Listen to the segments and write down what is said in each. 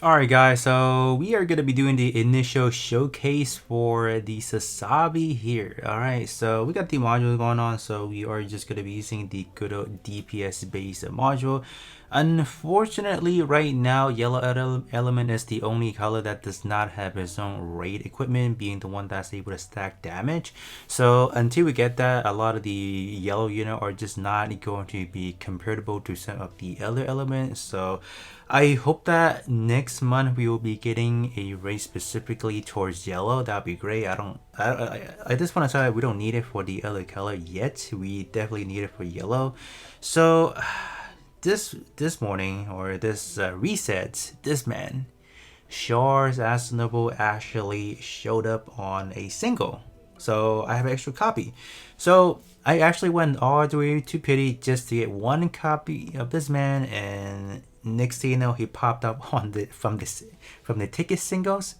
Alright guys, so we are going to be doing the initial showcase for the Sazabi here. Alright, so we got the module going on, so we are just going to be using the good old DPS based module. Unfortunately, right now, yellow element is the only color that does not have its own raid equipment, being the one that's able to stack damage. So until we get that, a lot of the yellow unit are just not going to be comparable to some of the other elements. So I hope that next month we will be getting a raid specifically towards yellow. That'd be great. At this point in time, we don't need it for the other color yet. We definitely need it for yellow. So this morning or this reset, this man, Char's Aznable actually showed up on a single. So I have an extra copy. So I actually went all the way to pity just to get one copy of this man, and next thing you know, he popped up on the from the ticket singles.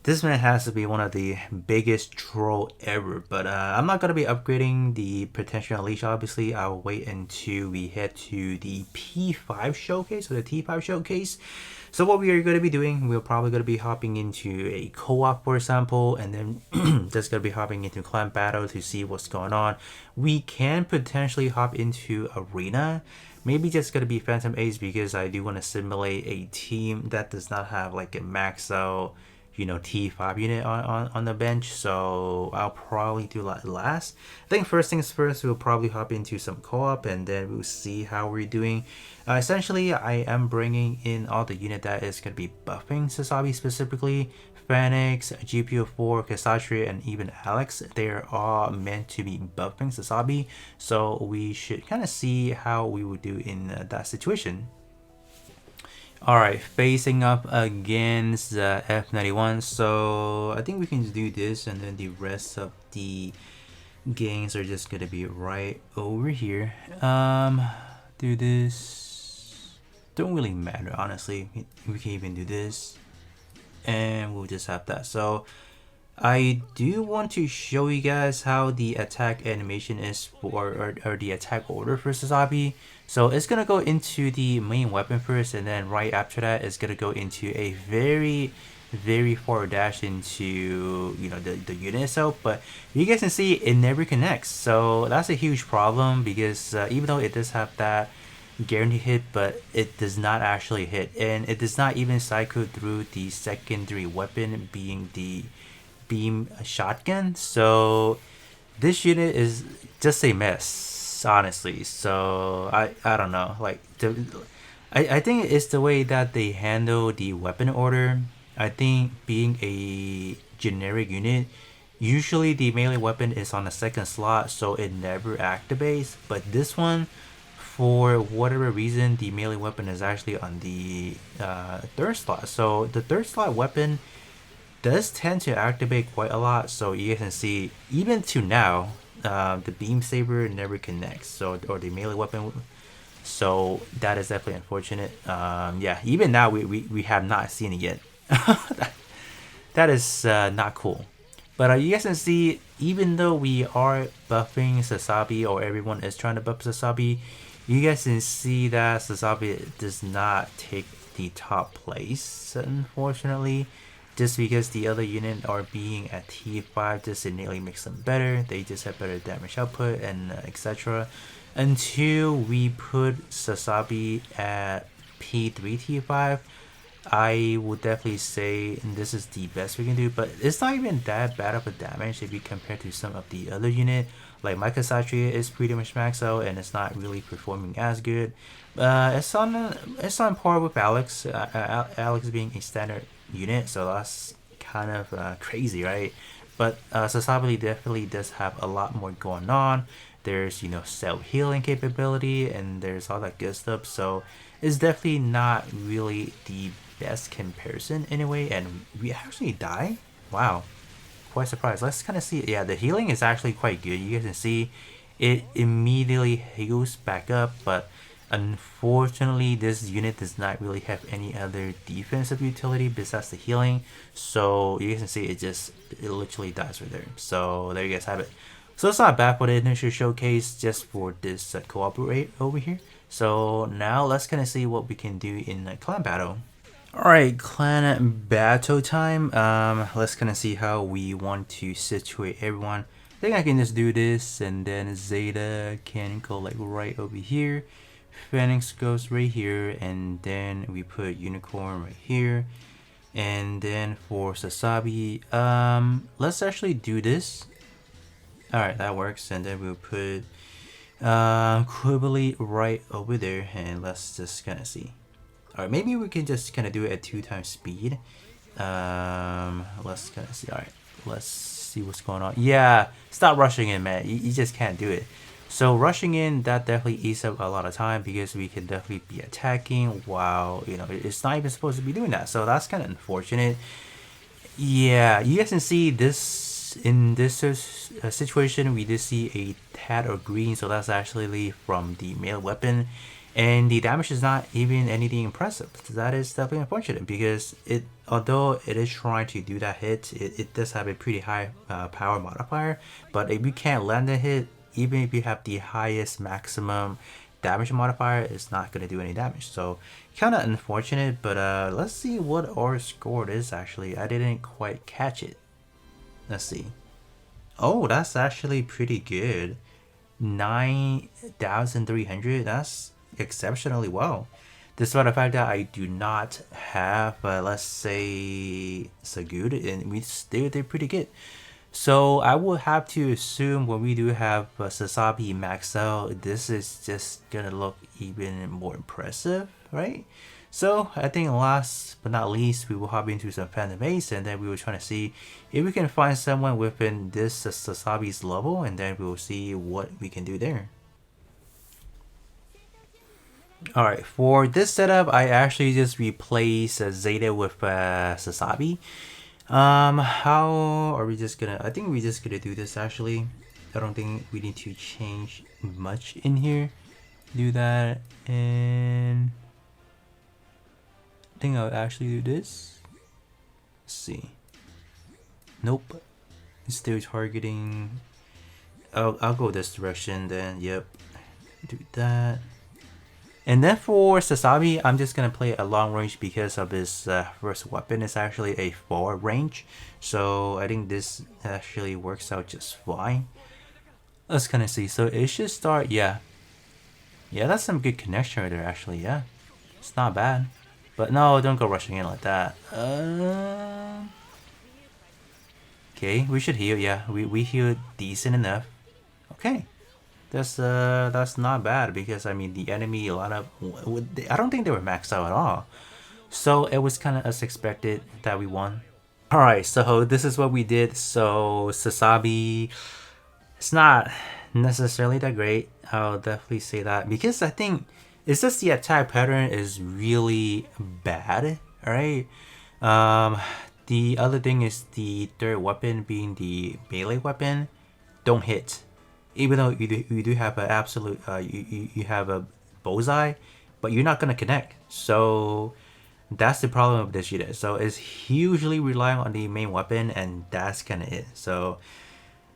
This man has to be one of the biggest troll ever, but I'm not going to be upgrading the potential unleash. Obviously, I'll wait until we head to the P5 showcase or the T5 showcase. So what we are going to be doing, we're probably going to be hopping into a co-op, for example, and then just going to be hopping into clan battle to see what's going on. We can potentially hop into arena. Maybe just going to be Phantom Ace because I do want to simulate a team that does not have like a max out, T5 unit on the bench. So I'll probably do that last. I think first things first, we'll probably hop into some co-op and then we'll see how we're doing. Essentially, I am bringing in all the unit that is going to be buffing Sazabi specifically. Phoenix, GPO4, Kasatria, and even Alex, they're all meant to be buffing Sazabi. So we should kind of see how we would do in that situation. Alright, facing up against F91, so I think we can do this and then the rest of the games are just gonna be right over here. Do this, don't really matter honestly, we can even do this and we'll just have that. So I do want to show you guys how the attack animation is for, or the attack order for Sazabi. So it's gonna go into the main weapon first, and then right after that it's gonna go into a very far dash into the unit itself. But you guys can see it never connects, so that's a huge problem because even though it does have that guaranteed hit, but it does not actually hit, and it does not even cycle through the secondary weapon being the beam shotgun. So this unit is just a mess honestly. So I don't know, like I think it's the way that they handle the weapon order. I think being a generic unit, usually the melee weapon is on the second slot, so it never activates, but this one, for whatever reason, the melee weapon is actually on the third slot. So the third slot weapon does tend to activate quite a lot. So you can see even to now, the beam saber never connects, so, or the melee weapon. So that is definitely unfortunate. Yeah, even now we have not seen it yet. that is not cool. But you guys can see, even though we are buffing Sazabi, or everyone is trying to buff Sazabi, you guys can see that Sazabi does not take the top place, unfortunately. Just because the other unit are being at T5 just innately makes them better. They just have better damage output and etc. Until we put Sazabi at P3 T5, I would definitely say this is the best we can do, but it's not even that bad of a damage if you compare to some of the other unit. Like my Kasatria is pretty much max out and it's not really performing as good. It's on par with Alex. Alex being a standard unit, so that's kind of crazy, right? But Sazabi definitely does have a lot more going on. There's self-healing capability and there's all that good stuff, so it's definitely not really the best comparison anyway. And we actually die. Wow, quite surprised. Let's kind of see. Yeah, the healing is actually quite good. You guys can see it immediately heals back up, but unfortunately this unit does not really have any other defensive utility besides the healing. So you guys can see it literally dies right there. So there you guys have it. So it's not bad for the initial showcase, just for this co-op rate over here. So now let's kind of see what we can do in a clan battle. Alright, clan battle time. Let's kind of see how we want to situate everyone. I think I can just do this, and then Zeta can go like right over here. Phoenix goes right here, and then we put Unicorn right here. And then for Sazabi, let's actually do this. Alright, that works, and then we'll put Quibbly right over there, and let's just kind of see. Alright, maybe we can just kind of do it at 2x speed. Let's kind of see. Alright, let's see what's going on. Yeah, stop rushing in, man. You just can't do it. So rushing in, that definitely eats up a lot of time because we can definitely be attacking while, you know, it's not even supposed to be doing that. So that's kind of unfortunate. Yeah, you guys can see this in this situation, we did see a tad of green, so that's actually from the melee weapon, and the damage is not even anything impressive. That is definitely unfortunate because it, although it is trying to do that hit, it does have a pretty high power modifier, but if you can't land the hit, even if you have the highest maximum damage modifier, it's not going to do any damage. So kind of unfortunate, but let's see what our score is actually. I didn't quite catch it. Let's see. Oh, that's actually pretty good. 9,300. That's exceptionally well. Despite the fact that I do not have, let's say, so good, and we still did pretty good. So I will have to assume when we do have Sazabi max out, this is just gonna look even more impressive, right? So I think last but not least, we will hop into some Phantom Base, and then we will try to see if we can find someone within this Sazabi's level, and then we will see what we can do there. Alright, for this setup, I actually just replaced Zeta with Sazabi. How are we just gonna, I think we're just gonna do this actually. I don't think we need to change much in here. Do that, and I think I'll actually do this. Let's see. Nope. It's still targeting. I'll go this direction then, yep. Do that. And then for Sazabi, I'm just gonna play a long range because of his first weapon is actually a 4 range. So I think this actually works out just fine. Let's kind of see. So it should start, yeah. Yeah, that's some good connection right there actually, yeah. It's not bad. But no, don't go rushing in like that. Okay, we should heal, yeah. We healed decent enough. Okay. That's not bad because I mean the enemy a lot of, I don't think they were maxed out at all, so it was kind of as expected that we won. All right, so this is what we did. So Sazabi, it's not necessarily that great. I'll definitely say that because I think it's just the attack pattern is really bad. All right. The other thing is the third weapon being the melee weapon don't hit. Even though you do have an absolute, you have a bullseye, but you're not gonna connect. So that's the problem of this unit. So it's hugely relying on the main weapon, and that's kind of it. So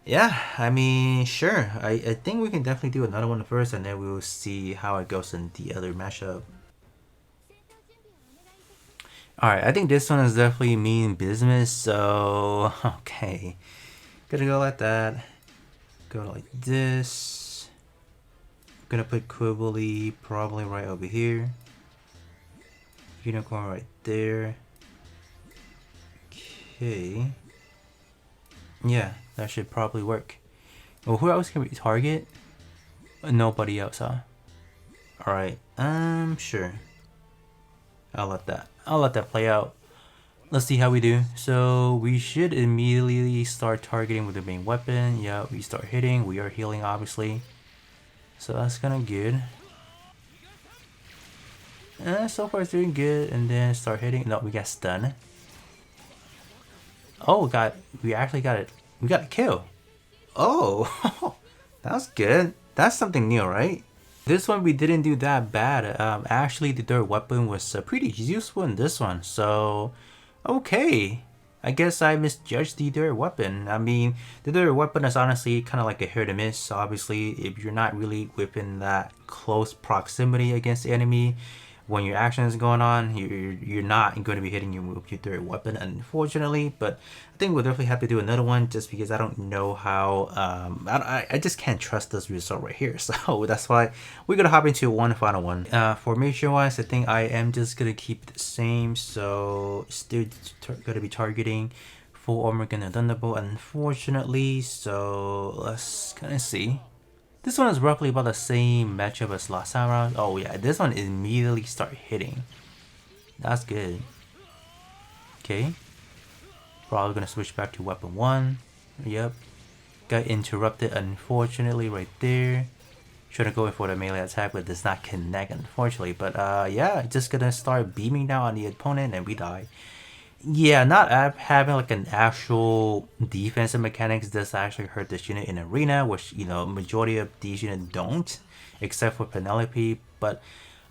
yeah, I mean, sure. I think we can definitely do another one first, and then we'll see how it goes in the other matchup. Alright, I think this one is definitely mean business. So okay, gonna go like that. Go like this. I'm gonna put Quibbly probably right over here. Unicorn right there. Okay. Yeah, that should probably work. Well, who else can we target? Nobody else, huh? Alright, sure. I'll let that play out. Let's see how we do. So we should immediately start targeting with the main weapon. Yeah, we start hitting. We are healing, obviously. So that's kind of good. So far it's doing good. And then start hitting. No, we got stunned. Oh, we actually got it. We got a kill. Oh, that's good. That's something new, right? This one we didn't do that bad. Actually, the third weapon was pretty useful in this one. So okay, I guess I misjudged the third weapon. I mean, the third weapon is honestly kind of like a hit or miss. Obviously, if you're not really within that close proximity against the enemy, when your action is going on, you're not going to be hitting your third weapon, unfortunately. But I think we'll definitely have to do another one just because I don't know how. I just can't trust this result right here, so that's why we're gonna hop into one final one. Formation wise, I think I am just gonna keep it the same. So still gonna be targeting full armor gun and Thunderbolt, unfortunately. So let's kind of see. This one is roughly about the same matchup as last time around. Oh yeah, this one immediately start hitting. That's good. Okay. Probably gonna switch back to weapon 1. Yep. Got interrupted unfortunately right there. Should have go in for the melee attack, but does not connect unfortunately. But yeah, just gonna start beaming down on the opponent and we die. Yeah, not having like an actual defensive mechanics does actually hurt this unit in arena, which, you know, majority of these units don't, except for Penelope. But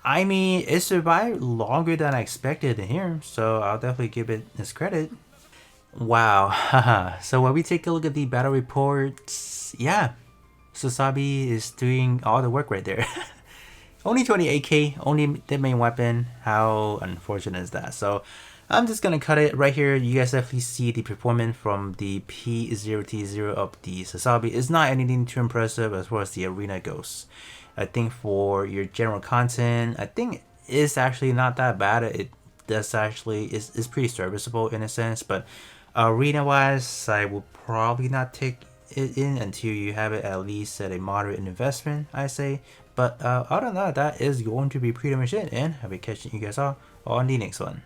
I mean, it survived longer than I expected in here, so I'll definitely give it its credit. Wow, haha. So when we take a look at the battle reports, yeah, Sazabi is doing all the work right there. Only 28k, only the main weapon. How unfortunate is that? So I'm just gonna cut it right here. You guys definitely see the performance from the P0T0 of the Sazabi. It's not anything too impressive as far as the arena goes. I think for your general content, I think it's actually not that bad. It does actually is pretty serviceable in a sense, but arena wise, I will probably not take it in until you have it at least at a moderate investment, I say. But other than that, that is going to be pretty much it, and I'll be catching you guys all on the next one.